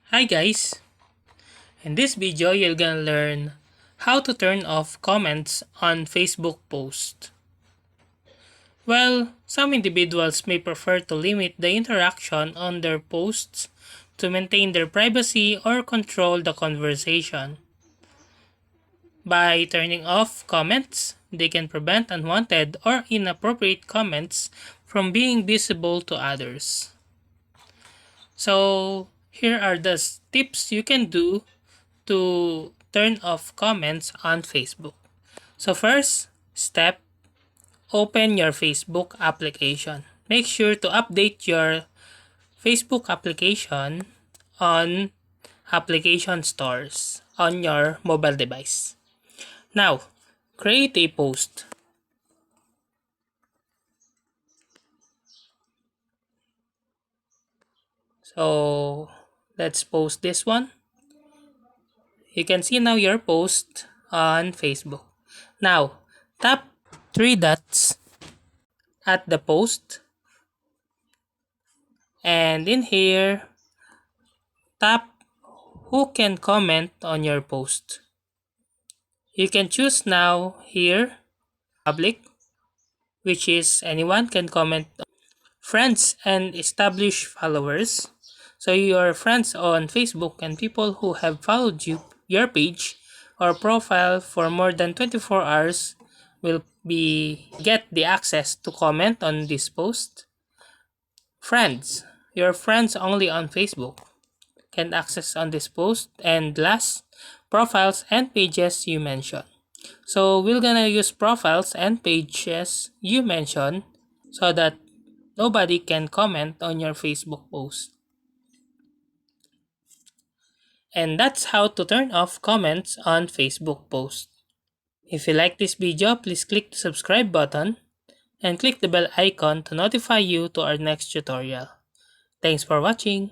Hi guys! In this video, you're gonna learn how to turn off comments on Facebook posts. Well, some individuals may prefer to limit the interaction on their posts to maintain their privacy or control the conversation. By turning off comments, they can prevent unwanted or inappropriate comments from being visible to others. So, here are the tips you can do to turn off comments on Facebook. So first step, open your Facebook application. Make sure to update your Facebook application on application stores on your mobile device. Now, create a post. So let's post this one. You can see now your post on Facebook. Now, tap three dots at the post, and in here tap who can comment on your post. You can choose now here public, which is anyone can comment, friends and established followers. So your friends on Facebook and people who have followed your page or profile for more than 24 hours will get the access to comment on this post. Friends, your friends only on Facebook can access on this post, and last, profiles and pages you mentioned. So we're gonna use profiles and pages you mentioned so that nobody can comment on your Facebook post. And that's how to turn off comments on Facebook posts. If you like this video, please click the subscribe button and click the bell icon to notify you to our next tutorial. Thanks for watching.